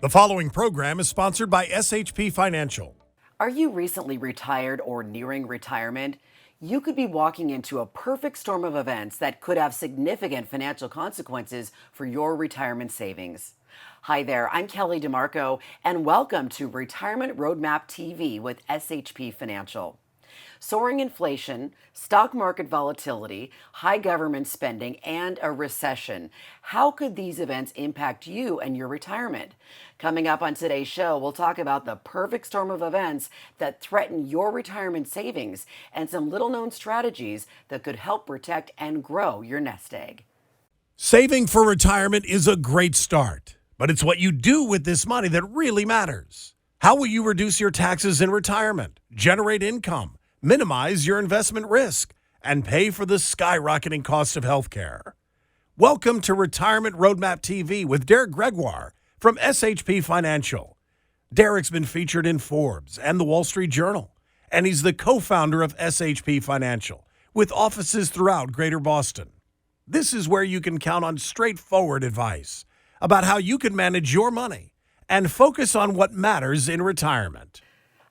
The following program is sponsored by SHP Financial. Are you recently retired or nearing retirement? You could be walking into a perfect storm of events that could have significant financial consequences for your retirement savings. Hi there, I'm Kelly DeMarco, and welcome to Retirement Roadmap TV with SHP Financial. Soaring inflation, stock market volatility, high government spending, and a recession. How could these events impact you and your retirement? Coming up on today's show, we'll talk about the perfect storm of events that threaten your retirement savings and some little-known strategies that could help protect and grow your nest egg. Saving for retirement is a great start, but it's what you do with this money that really matters. How will you reduce your taxes in retirement, generate income, minimize your investment risk, and pay for the skyrocketing cost of healthcare? Welcome to Retirement Roadmap TV with Derek Gregoire from SHP Financial. Derek's been featured in Forbes and the Wall Street Journal, and he's the co-founder of SHP Financial with offices throughout Greater Boston. This is where you can count on straightforward advice about how you can manage your money and focus on what matters in retirement.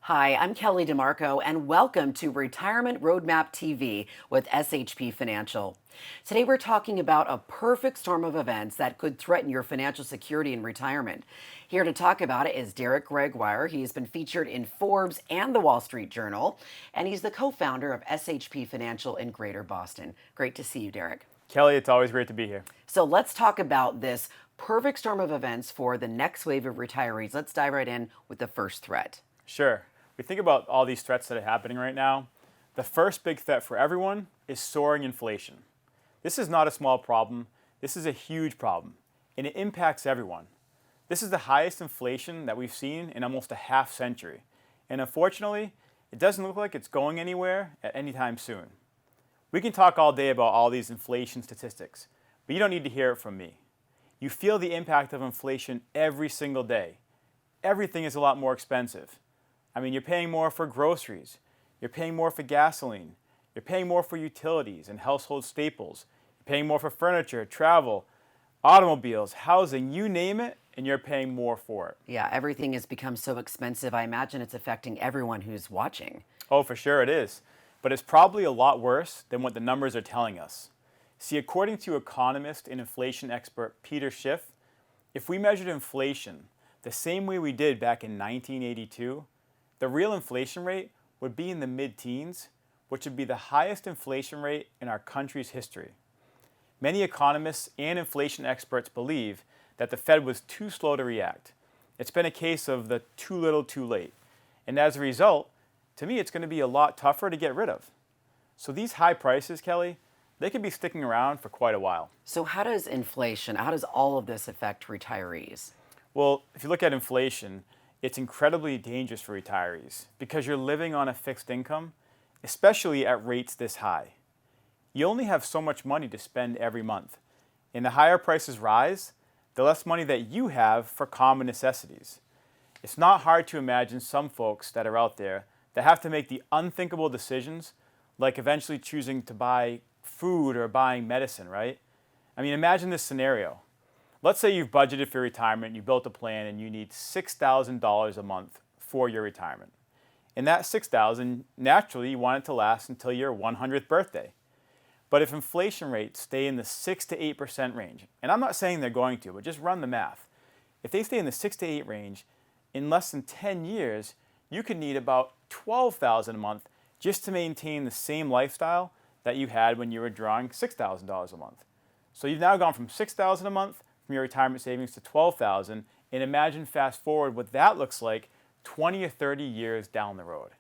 Hi, I'm Kelly DeMarco, and welcome to Retirement Roadmap TV with SHP Financial. Today we're talking about a perfect storm of events that could threaten your financial security in retirement. Here to talk about it is Derek Gregoire. He's been featured in Forbes and the Wall Street Journal, and he's the co-founder of SHP Financial in Greater Boston. Great to see you, Derek. Kelly, it's always great to be here. So let's talk about this perfect storm of events for the next wave of retirees. Let's dive right in with the first threat. Sure. We think about all these threats that are happening right now. The first big threat for everyone is soaring inflation. This is not a small problem. This is a huge problem, and it impacts everyone. This is the highest inflation that we've seen in almost a half century, and unfortunately, it doesn't look like it's going anywhere at any time soon. We can talk all day about all these inflation statistics, but you don't need to hear it from me. You feel the impact of inflation every single day. Everything is a lot more expensive. I mean, you're paying more for groceries, you're paying more for gasoline, you're paying more for utilities and household staples, you're paying more for furniture, travel, automobiles, housing, you name it, and you're paying more for it. Yeah, everything has become so expensive. I imagine it's affecting everyone who's watching. Oh, for sure it is. But it's probably a lot worse than what the numbers are telling us. See, according to economist and inflation expert Peter Schiff, if we measured inflation the same way we did back in 1982, the real inflation rate would be in the mid-teens, which would be the highest inflation rate in our country's history. Many economists and inflation experts believe that the Fed was too slow to react. It's been a case of the too little too late. And as a result, to me, it's going to be a lot tougher to get rid of. So these high prices, Kelly, they could be sticking around for quite a while. So how does all of this affect retirees? Well, if you look at inflation, it's incredibly dangerous for retirees because you're living on a fixed income, especially at rates this high. You only have so much money to spend every month. And the higher prices rise, the less money that you have for common necessities. It's not hard to imagine some folks that are out there that have to make the unthinkable decisions, like eventually choosing to buy food or buying medicine, right? I mean, imagine this scenario. Let's say you've budgeted for retirement, you built a plan, and you need $6,000 a month for your retirement. And that $6,000, naturally, you want it to last until your 100th birthday. But if inflation rates stay in the 6 to 8% range, and I'm not saying they're going to, but just run the math. If they stay in the 6 to 8 range, in less than 10 years, you could need about $12,000 a month just to maintain the same lifestyle that you had when you were drawing $6,000 a month. So you've now gone from $6,000 a month from your retirement savings to $12,000, and imagine fast forward what that looks like 20 or 30 years down the road.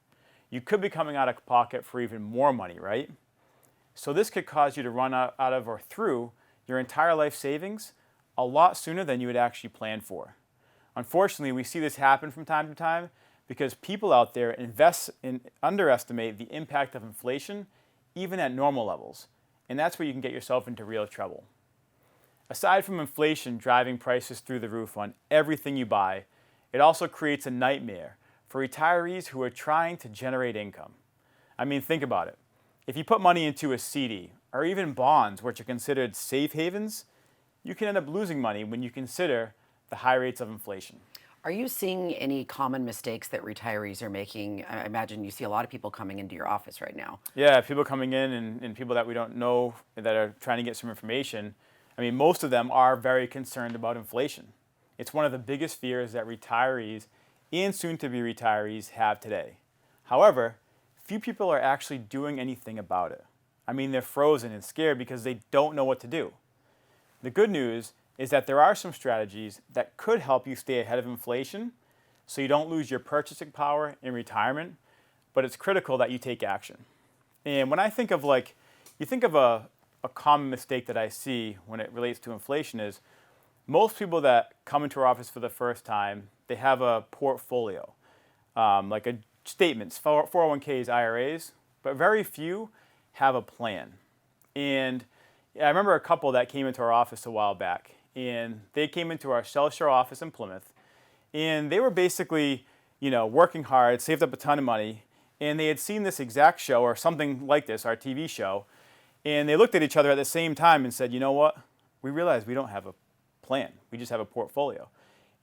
You could be coming out of pocket for even more money, right? So this could cause you to run out of or through your entire life savings a lot sooner than you had actually planned for. Unfortunately, we see this happen from time to time because people out there underestimate the impact of inflation even at normal levels, and that's where you can get yourself into real trouble. Aside from inflation driving prices through the roof on everything you buy, it also creates a nightmare for retirees who are trying to generate income. I mean, think about it. If you put money into a CD or even bonds, which are considered safe havens, you can end up losing money when you consider the the high rates of inflation. Are you seeing any common mistakes that retirees are making? I imagine you see a lot of people coming into your office right now. Yeah, people coming in and people that we don't know that are trying to get some information. I mean, most of them are very concerned about inflation. It's one of the biggest fears that retirees and soon-to-be retirees have today. However, few people are actually doing anything about it. I mean, they're frozen and scared because they don't know what to do. The good news is that there are some strategies that could help you stay ahead of inflation so you don't lose your purchasing power in retirement, but it's critical that you take action. And when I think of you think of a common mistake that I see when it relates to inflation is most people that come into our office for the first time, they have a portfolio, like a statements, 401ks, IRAs, but very few have a plan. And I remember a couple that came into our office a while back, and they came into our Shell Shore office in Plymouth, and they were basically, working hard, saved up a ton of money, and they had seen this exact show or something like this, our TV show, and they looked at each other at the same time and said, you know what? We realized we don't have a plan. We just have a portfolio.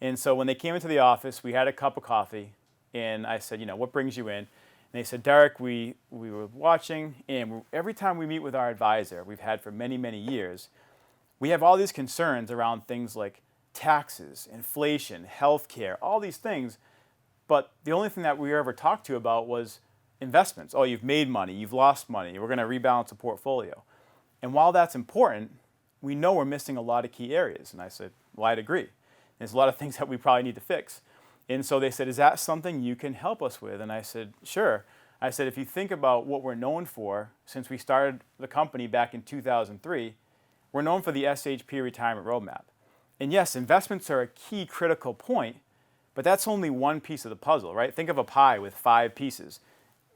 And so when they came into the office, we had a cup of coffee, and I said, what brings you in? And they said, Derek, we were watching, and every time we meet with our advisor, we've had for many, many years, we have all these concerns around things like taxes, inflation, healthcare, all these things. But the only thing that we ever talked to about was investments. Oh, you've made money, you've lost money, we're going to rebalance a portfolio. And while that's important, we know we're missing a lot of key areas. And I said, well, I'd agree. There's a lot of things that we probably need to fix. And so they said, is that something you can help us with? And I said, sure. I said, if you think about what we're known for, since we started the company back in 2003, we're known for the SHP Retirement Roadmap. And yes, investments are a key critical point, but that's only one piece of the puzzle, right? Think of a pie with 5 pieces.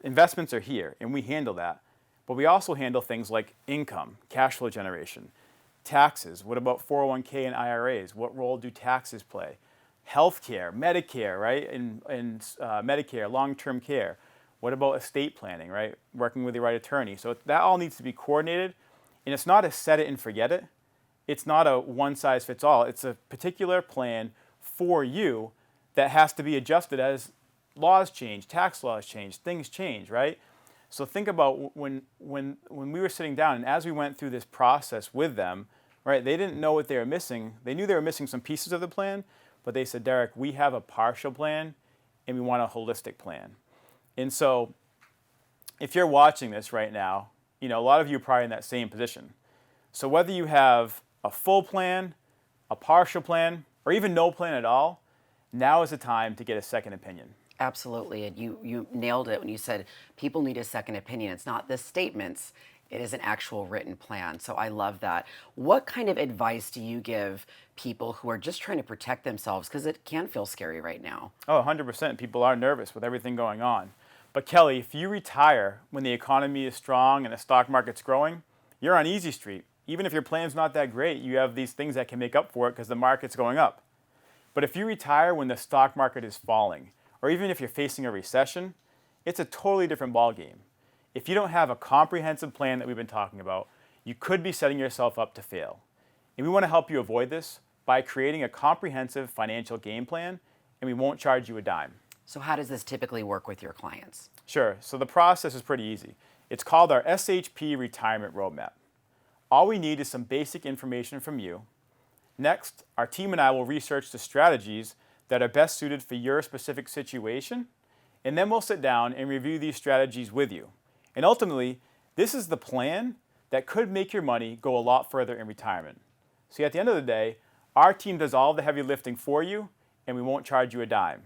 Investments are here, and we handle that. But we also handle things like income, cash flow generation, taxes. What about 401k and IRAs? What role do taxes play? Healthcare, Medicare, right? And Medicare, long-term care. What about estate planning, right? Working with the right attorney. So that all needs to be coordinated. And it's not a set it and forget it. It's not a one-size-fits-all. It's a particular plan for you that has to be adjusted as laws change, tax laws change, things change, right? So think about when we were sitting down, and as we went through this process with them, right, they didn't know what they were missing. They knew they were missing some pieces of the plan, but they said, Derek, we have a partial plan, and we want a holistic plan. And so if you're watching this right now, a lot of you are probably in that same position. So whether you have a full plan, a partial plan, or even no plan at all, now is the time to get a second opinion. Absolutely. And you nailed it when you said people need a second opinion. It's not the statements, it is an actual written plan. So I love that. What kind of advice do you give people who are just trying to protect themselves? Because it can feel scary right now. Oh, 100%. People are nervous with everything going on. But Kelly, if you retire when the economy is strong and the stock market's growing, you're on easy street. Even if your plan's not that great, you have these things that can make up for it because the market's going up. But if you retire when the stock market is falling, or even if you're facing a recession, it's a totally different ballgame. If you don't have a comprehensive plan that we've been talking about, you could be setting yourself up to fail. And we want to help you avoid this by creating a comprehensive financial game plan, and we won't charge you a dime. So how does this typically work with your clients? Sure. So the process is pretty easy. It's called our SHP Retirement Roadmap. All we need is some basic information from you. Next, our team and I will research the strategies that are best suited for your specific situation, and then we'll sit down and review these strategies with you. And ultimately, this is the plan that could make your money go a lot further in retirement. See, at the end of the day, our team does all the heavy lifting for you, and we won't charge you a dime.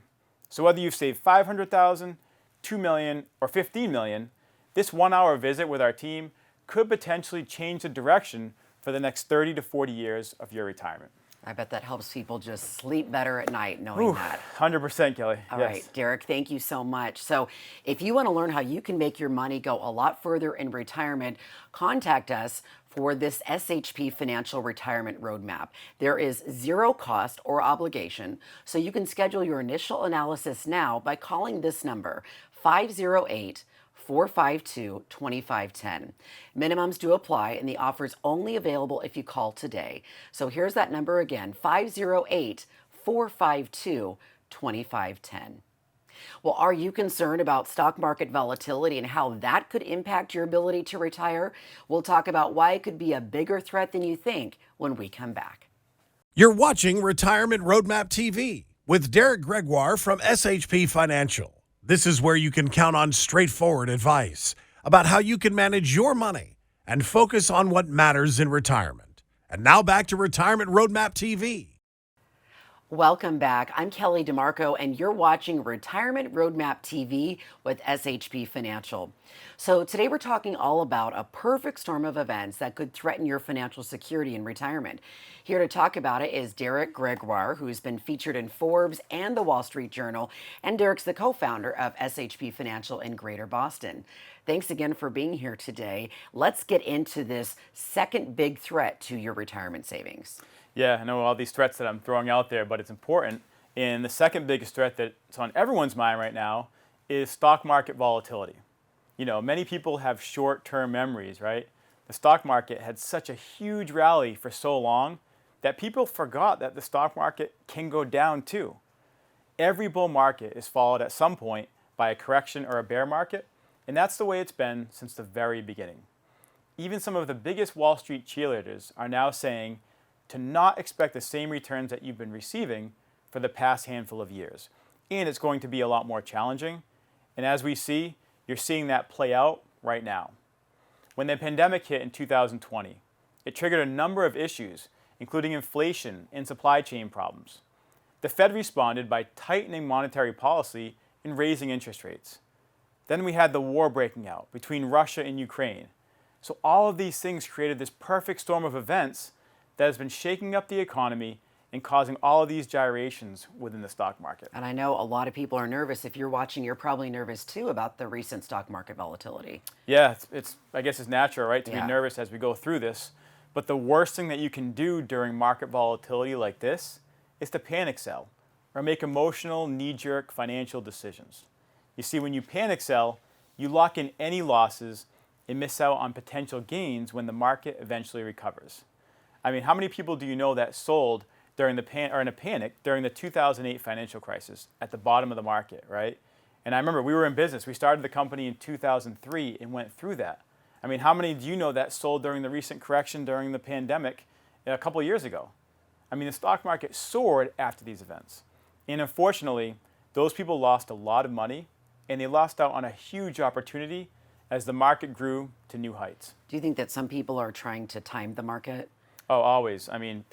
So whether you've saved $500,000, $2 million, or $15 million, this 1-hour visit with our team could potentially change the direction for the next 30 to 40 years of your retirement. I bet that helps people just sleep better at night knowing that. 100%, Kelly. All yes. right, Derek, thank you so much. So if you want to learn how you can make your money go a lot further in retirement, contact us for this SHP Financial Retirement Roadmap. There is zero cost or obligation, so you can schedule your initial analysis now by calling this number, 508-452-2510. Minimums do apply, and the offer is only available if you call today. So here's that number again, 508-452-2510. 452 2510. Well, are you concerned about stock market volatility and how that could impact your ability to retire? We'll talk about why it could be a bigger threat than you think when we come back. You're watching Retirement Roadmap TV with Derek Gregoire from SHP Financial. This is where you can count on straightforward advice about how you can manage your money and focus on what matters in retirement. And now back to Retirement Roadmap TV. Welcome back. I'm Kelly DeMarco, and you're watching Retirement Roadmap TV with SHP Financial. So today we're talking all about a perfect storm of events that could threaten your financial security in retirement. Here to talk about it is Derek Gregoire, who's been featured in Forbes and the Wall Street Journal, and Derek's the co-founder of SHP Financial in Greater Boston. Thanks again for being here today. Let's get into this second big threat to your retirement savings. Yeah, I know all these threats that I'm throwing out there, but it's important. And the second biggest threat that's on everyone's mind right now is stock market volatility. You know, many people have short-term memories, right? The stock market had such a huge rally for so long that people forgot that the stock market can go down too. Every bull market is followed at some point by a correction or a bear market, and that's the way it's been since the very beginning. Even some of the biggest Wall Street cheerleaders are now saying to not expect the same returns that you've been receiving for the past handful of years. And it's going to be a lot more challenging. And as we see, you're seeing that play out right now. When the pandemic hit in 2020, it triggered a number of issues, including inflation and supply chain problems. The Fed responded by tightening monetary policy and raising interest rates. Then we had the war breaking out between Russia and Ukraine. So all of these things created this perfect storm of events that has been shaking up the economy and causing all of these gyrations within the stock market. And I know a lot of people are nervous. If you're watching, you're probably nervous too about the recent stock market volatility. Yeah, I guess it's natural, right, to be Yeah. nervous as we go through this. But the worst thing that you can do during market volatility like this is to panic sell or make emotional, knee-jerk financial decisions. You see, when you panic sell, you lock in any losses and miss out on potential gains when the market eventually recovers. I mean, how many people do you know that sold during in a panic during the 2008 financial crisis at the bottom of the market, right? And I remember we were in business. We started the company in 2003 and went through that. I mean, how many do you know that sold during the recent correction during the pandemic a couple of years ago? I mean, the stock market soared after these events. And unfortunately, those people lost a lot of money and they lost out on a huge opportunity as the market grew to new heights. Do you think that some people are trying to time the market? Oh, always. I mean,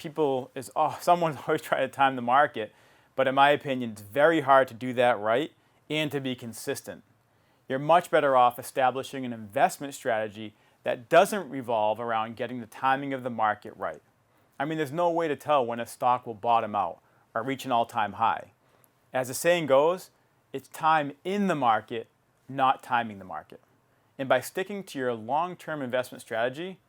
someone's always trying to time the market, but in my opinion, it's very hard to do that right and to be consistent. You're much better off establishing an investment strategy that doesn't revolve around getting the timing of the market right. I mean, there's no way to tell when a stock will bottom out or reach an all-time high. As the saying goes, it's time in the market, not timing the market. And by sticking to your long-term investment strategy,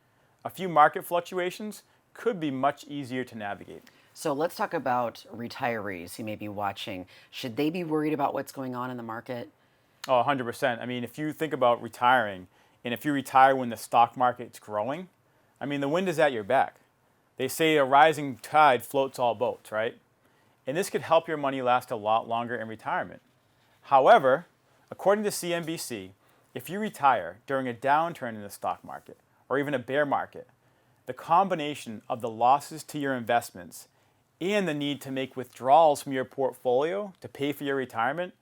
a few market fluctuations could be much easier to navigate. So let's talk about retirees who may be watching. Should they be worried about what's going on in the market? Oh, 100%. I mean, if you think about retiring, and if you retire when the stock market's growing, I mean, the wind is at your back. They say a rising tide floats all boats, right? And this could help your money last a lot longer in retirement. However, according to CNBC, if you retire during a downturn in the stock market, or even a bear market, the combination of the losses to your investments and the need to make withdrawals from your portfolio to pay for your retirement,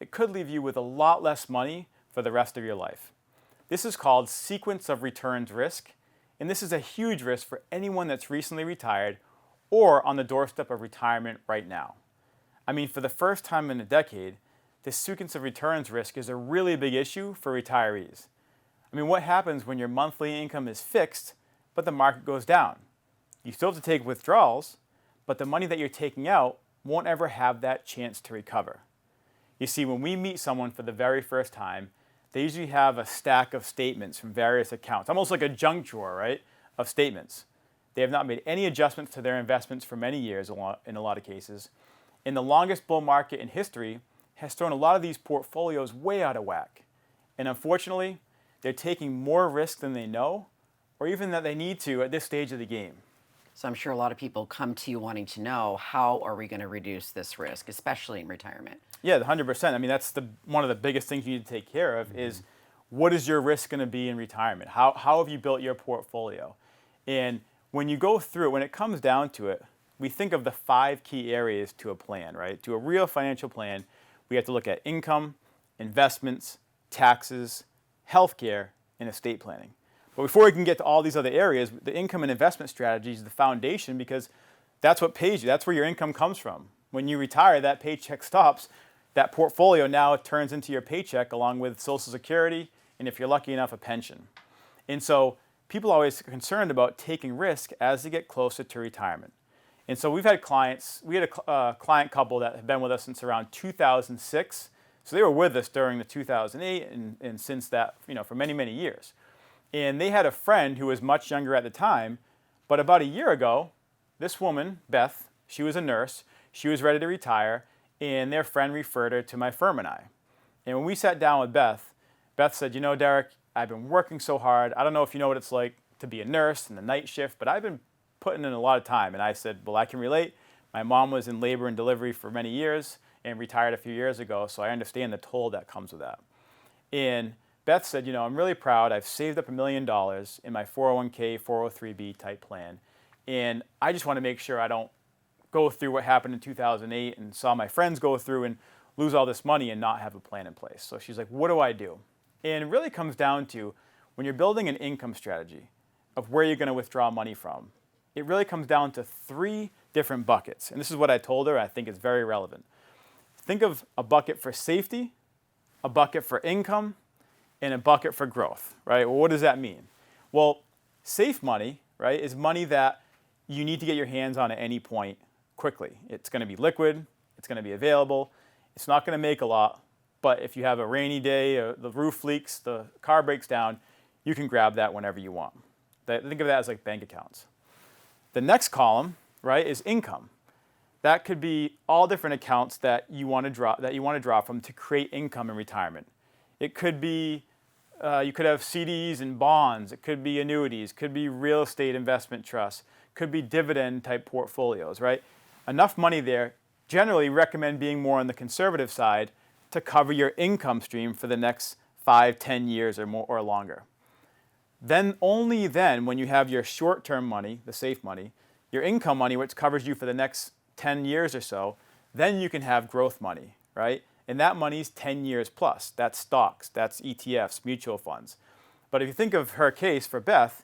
it could leave you with a lot less money for the rest of your life. This is called sequence of returns risk, and this is a huge risk for anyone that's recently retired or on the doorstep of retirement right now. I mean, for the first time in a decade, this sequence of returns risk is a really big issue for retirees. I mean, what happens when your monthly income is fixed, but the market goes down? You still have to take withdrawals, but the money that you're taking out won't ever have that chance to recover. You see, when we meet someone for the very first time, they usually have a stack of statements from various accounts, almost like a junk drawer, right, of statements. They have not made any adjustments to their investments for many years in a lot of cases. And the longest bull market in history has thrown a lot of these portfolios way out of whack. And unfortunately, they're taking more risk than they know, or even that they need to at this stage of the game. So I'm sure a lot of people come to you wanting to know, how are we going to reduce this risk, especially in retirement? Yeah, 100%. I mean, that's one of the biggest things you need to take care of is what is your risk going to be in retirement? How have you built your portfolio? And when you go through it, when it comes down to it, we think of the 5 key areas to a plan, right? To a real financial plan, we have to look at income, investments, taxes, healthcare, and estate planning. But before we can get to all these other areas, the income and investment strategy is the foundation because that's what pays you. That's where your income comes from. When you retire, that paycheck stops. That portfolio now turns into your paycheck along with Social Security, and if you're lucky enough, a pension. And so people are always concerned about taking risk as they get closer to retirement. And so we had a client couple that had been with us since around 2006. So they were with us during the 2008 and since that, for many, many years. And they had a friend who was much younger at the time, but about a year ago, this woman, Beth, she was a nurse, she was ready to retire, and their friend referred her to my firm and I. And when we sat down with Beth, Beth said, Derek, I've been working so hard. I don't know if you know what it's like to be a nurse in the night shift, but I've been putting in a lot of time. And I said, well, I can relate. My mom was in labor and delivery for many years and retired a few years ago, so I understand the toll that comes with that. And Beth said, I'm really proud. I've saved up $1 million in my 401k, 403b type plan. And I just want to make sure I don't go through what happened in 2008 and saw my friends go through and lose all this money and not have a plan in place. So she's like, what do I do? And it really comes down to when you're building an income strategy of where you're going to withdraw money from, it really comes down to 3 different buckets. And this is what I told her. I think it's very relevant. Think of a bucket for safety, a bucket for income, and a bucket for growth, right? Well, what does that mean? Well, safe money, right, is money that you need to get your hands on at any point quickly. It's going to be liquid, it's going to be available, it's not going to make a lot, but if you have a rainy day, or the roof leaks, the car breaks down, you can grab that whenever you want. Think of that as like bank accounts. The next column, right, is income. That could be all different accounts that you want to draw from to create income in retirement. It could be you could have CDs and bonds. It could be annuities. Could be real estate investment trusts. Could be dividend type portfolios, right? Enough money there. Generally recommend being more on the conservative side to cover your income stream for the next 5, 10 years or more or longer. Then only then, when you have your short-term money, the safe money, your income money, which covers you for the next 10 years or so, then you can have growth money, right? And that money's 10 years plus. That's stocks, that's ETFs, mutual funds. But if you think of her case for Beth,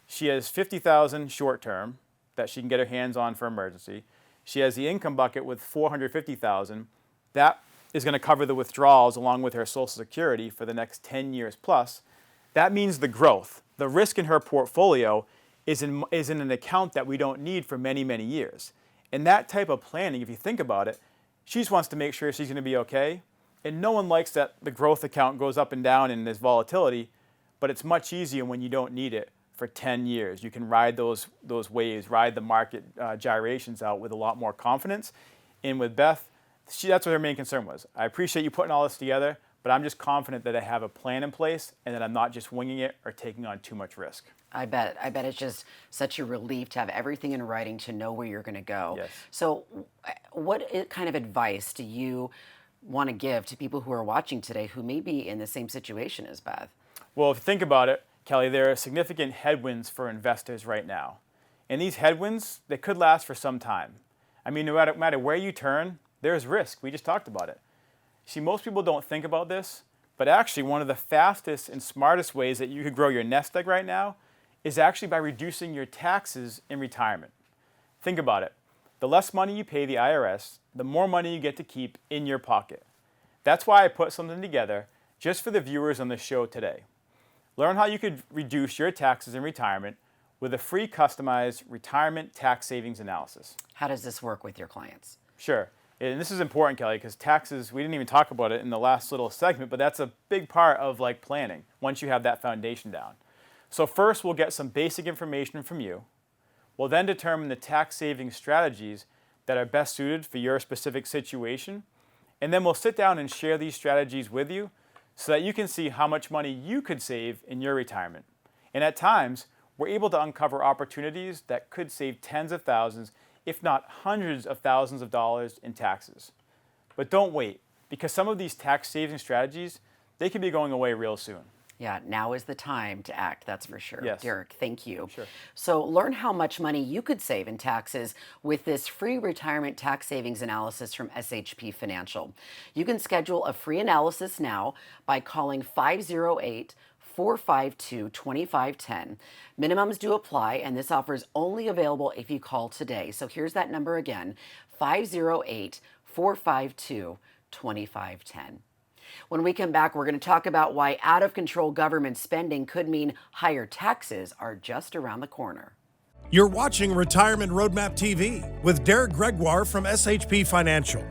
she has $50,000 short-term that she can get her hands on for emergency. She has the income bucket with $450,000. That is going to cover the withdrawals along with her Social Security for the next 10 years plus. That means the growth. The risk in her portfolio is in an account that we don't need for many, many years. And that type of planning, if you think about it, she just wants to make sure she's going to be okay. And no one likes that the growth account goes up and down and there's volatility, but it's much easier when you don't need it for 10 years. You can ride those waves, ride the market gyrations out with a lot more confidence. And with Beth, that's what her main concern was. I appreciate you putting all this together, but I'm just confident that I have a plan in place and that I'm not just winging it or taking on too much risk. I bet it's just such a relief to have everything in writing to know where you're going to go. Yes. So what kind of advice do you want to give to people who are watching today who may be in the same situation as Beth? Well, if you think about it, Kelly, there are significant headwinds for investors right now. And these headwinds, they could last for some time. I mean, no matter where you turn, there's risk. We just talked about it. See, most people don't think about this, but actually one of the fastest and smartest ways that you could grow your nest egg right now is actually by reducing your taxes in retirement. Think about it. The less money you pay the IRS, the more money you get to keep in your pocket. That's why I put something together just for the viewers on the show today. Learn how you could reduce your taxes in retirement with a free customized retirement tax savings analysis. How does this work with your clients? Sure. And this is important, Kelly, because taxes, we didn't even talk about it in the last little segment, but that's a big part of like planning once you have that foundation down. So first, we'll get some basic information from you. We'll then determine the tax saving strategies that are best suited for your specific situation. And then we'll sit down and share these strategies with you so that you can see how much money you could save in your retirement. And at times, we're able to uncover opportunities that could save tens of thousands, if not hundreds of thousands of dollars in taxes. But don't wait, because some of these tax saving strategies, they could be going away real soon. Yeah, now is the time to act, that's for sure. Yes. Derek, thank you. Sure. So learn how much money you could save in taxes with this free retirement tax savings analysis from SHP Financial. You can schedule a free analysis now by calling 508-452-2510. Minimums do apply, and this offer is only available if you call today. So here's that number again, 508-452-2510. When we come back, we're going to talk about why out-of-control government spending could mean higher taxes are just around the corner. You're watching Retirement Roadmap TV with Derek Gregoire from SHP Financial.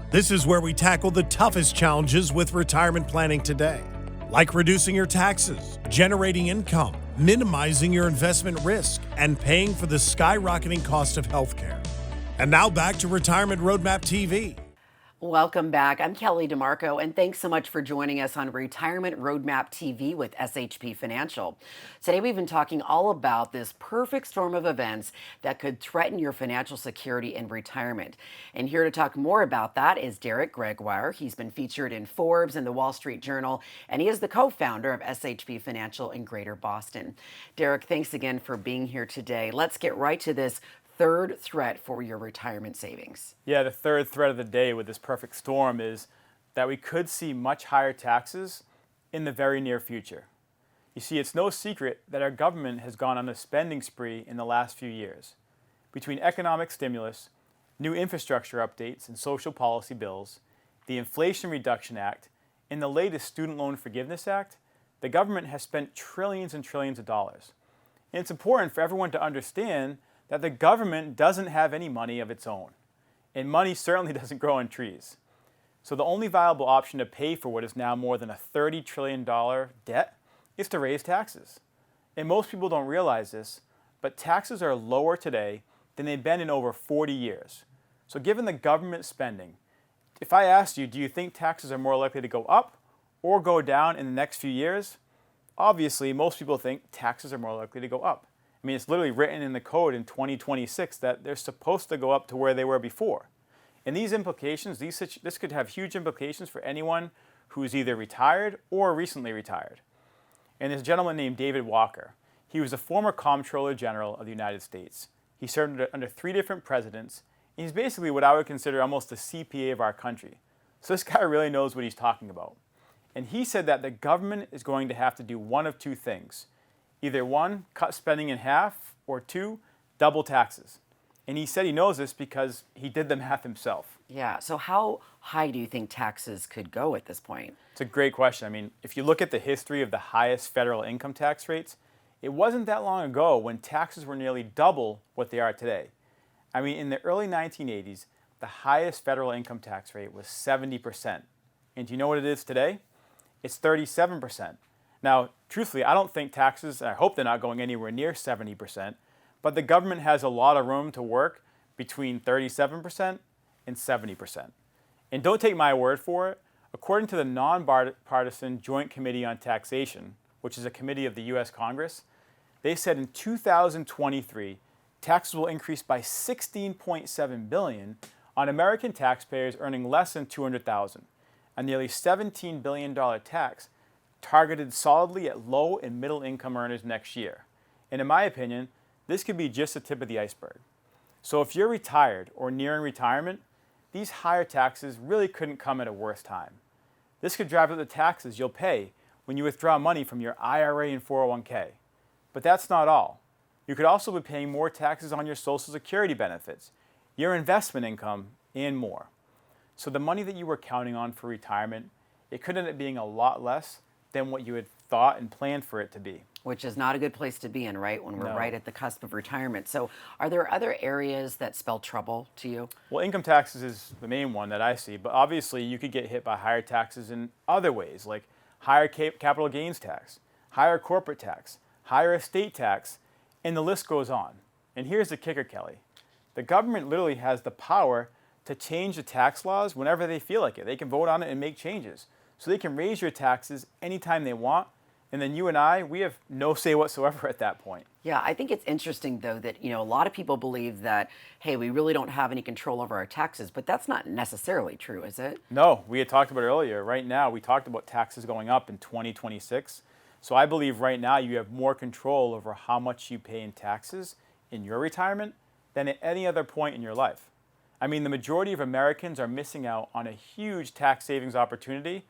This is where we tackle the toughest challenges with retirement planning today, like reducing your taxes, generating income, minimizing your investment risk, and paying for the skyrocketing cost of healthcare. And now back to Retirement Roadmap TV. Welcome back. I'm Kelly DeMarco, and thanks so much for joining us on Retirement Roadmap TV with SHP Financial. Today, we've been talking all about this perfect storm of events that could threaten your financial security in retirement. And here to talk more about that is Derek Gregoire. He's been featured in Forbes and the Wall Street Journal, and he is the co-founder of SHP Financial in Greater Boston. Derek, thanks again for being here today. Let's get right to this third threat for your retirement savings. Yeah, the third threat of the day with this perfect storm is that we could see much higher taxes in the very near future. You see, it's no secret that our government has gone on a spending spree in the last few years. Between economic stimulus, new infrastructure updates and social policy bills, the Inflation Reduction Act, and the latest Student Loan Forgiveness Act, the government has spent trillions and trillions of dollars. And it's important for everyone to understand that the government doesn't have any money of its own, and money certainly doesn't grow on trees. So the only viable option to pay for what is now more than a $30 trillion debt is to raise taxes. And most people don't realize this, but taxes are lower today than they've been in over 40 years. So given the government spending, if I asked you, do you think taxes are more likely to go up or go down in the next few years? Obviously, most people think taxes are more likely to go up. I mean, it's literally written in the code in 2026 that they're supposed to go up to where they were before. And these implications, this could have huge implications for anyone who's either retired or recently retired. And this gentleman named David Walker, he was a former Comptroller General of the United States. He served under 3 different presidents, and he's basically what I would consider almost the CPA of our country. So this guy really knows what he's talking about. And he said that the government is going to have to do one of 2 things. Either 1, cut spending in half, or 2, double taxes. And he said he knows this because he did the math himself. Yeah, so how high do you think taxes could go at this point? It's a great question. I mean, if you look at the history of the highest federal income tax rates, it wasn't that long ago when taxes were nearly double what they are today. I mean, in the early 1980s, the highest federal income tax rate was 70%. And do you know what it is today? It's 37%. Now, truthfully, I don't think taxes, I hope they're not going anywhere near 70%, but the government has a lot of room to work between 37% and 70%. And don't take my word for it. According to the Nonpartisan Joint Committee on Taxation, which is a committee of the U.S. Congress, they said in 2023, taxes will increase by $16.7 billion on American taxpayers earning less than $200,000, a nearly $17 billion tax targeted solidly at low and middle income earners next year. And in my opinion, this could be just the tip of the iceberg. So if you're retired or nearing retirement, these higher taxes really couldn't come at a worse time. This could drive up the taxes you'll pay when you withdraw money from your IRA and 401k. But that's not all. You could also be paying more taxes on your Social Security benefits, your investment income, and more. So the money that you were counting on for retirement, it could end up being a lot less than what you had thought and planned for it to be. Which is not a good place to be in, right? When we're No. right at the cusp of retirement. So are there other areas that spell trouble to you? Well, income taxes is the main one that I see, but obviously you could get hit by higher taxes in other ways, like higher capital gains tax, higher corporate tax, higher estate tax, and the list goes on. And here's the kicker, Kelly. The government literally has the power to change the tax laws whenever they feel like it. They can vote on it and make changes. So they can raise your taxes anytime they want And then you and I, we have no say whatsoever at that point. Yeah, I think it's interesting though that, a lot of people believe that, hey, we really don't have any control over our taxes, but that's not necessarily true, is it? No, we had talked about it earlier. Right now, we talked about taxes going up in 2026. So I believe right now you have more control over how much you pay in taxes in your retirement than at any other point in your life. I mean, the majority of Americans are missing out on a huge tax savings opportunity.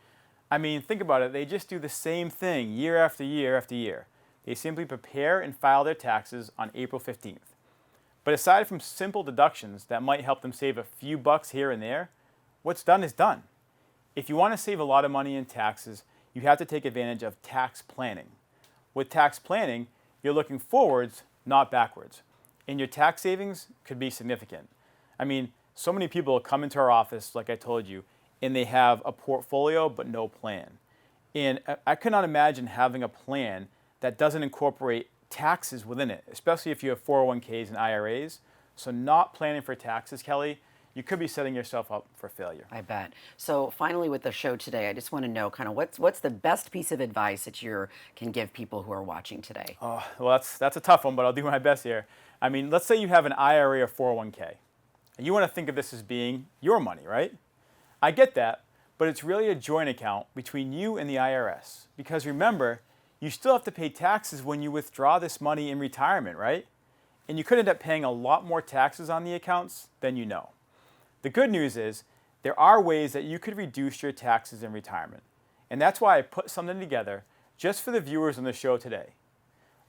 I mean, think about it. They just do the same thing year after year after year. They simply prepare and file their taxes on April 15th. But aside from simple deductions that might help them save a few bucks here and there, what's done is done. If you want to save a lot of money in taxes, you have to take advantage of tax planning. With tax planning, you're looking forwards, not backwards. And your tax savings could be significant. I mean, so many people come into our office, like I told you, and they have a portfolio but no plan. And I could not imagine having a plan that doesn't incorporate taxes within it, especially if you have 401ks and IRAs. So not planning for taxes, Kelly, you could be setting yourself up for failure. I bet. So finally with the show today, I just want to know kind of what's the best piece of advice that you can give people who are watching today? Oh, well, that's a tough one, but I'll do my best here. I mean, let's say you have an IRA or 401k. And you want to think of this as being your money, right? I get that, but it's really a joint account between you and the IRS. Because remember, you still have to pay taxes when you withdraw this money in retirement, right? And you could end up paying a lot more taxes on the accounts than you know. The good news is there are ways that you could reduce your taxes in retirement. And that's why I put something together just for the viewers on the show today.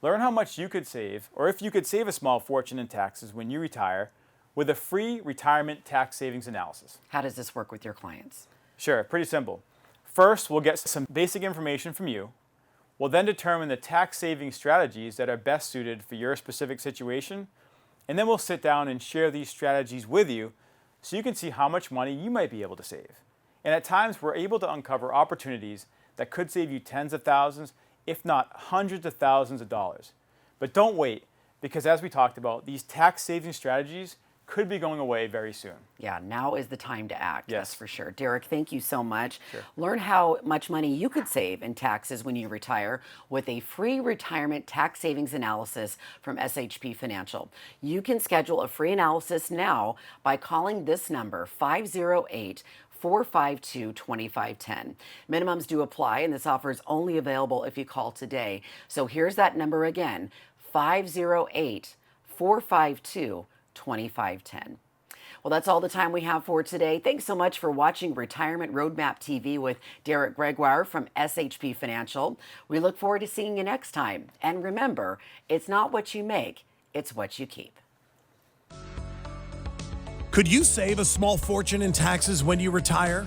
Learn how much you could save, or if you could save a small fortune in taxes when you retire, with a free retirement tax savings analysis. How does this work with your clients? Sure, pretty simple. First, we'll get some basic information from you. We'll then determine the tax saving strategies that are best suited for your specific situation. And then we'll sit down and share these strategies with you so you can see how much money you might be able to save. And at times, we're able to uncover opportunities that could save you tens of thousands, if not hundreds of thousands of dollars. But don't wait, because as we talked about, these tax saving strategies could be going away very soon. Yeah, now is the time to act. Yes. That's for sure. Derek, thank you so much. Sure. Learn how much money you could save in taxes when you retire with a free retirement tax savings analysis from SHP Financial. You can schedule a free analysis now by calling this number, 508-452-2510. Minimums do apply, and this offer is only available if you call today. So here's that number again, 508-452-2510. Well, that's all the time we have for today. Thanks so much for watching Retirement Roadmap TV with Derek Gregoire from SHP Financial. We look forward to seeing you next time. And remember, it's not what you make, it's what you keep. Could you save a small fortune in taxes when you retire?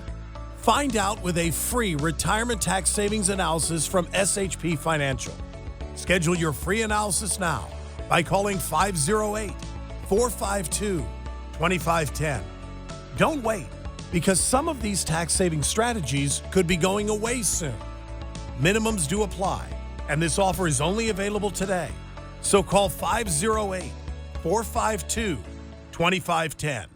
Find out with a free retirement tax savings analysis from SHP Financial. Schedule your free analysis now by calling 508-452-2510. Don't wait, because some of these tax saving strategies could be going away soon. Minimums do apply, and this offer is only available today. So call 508-452-2510.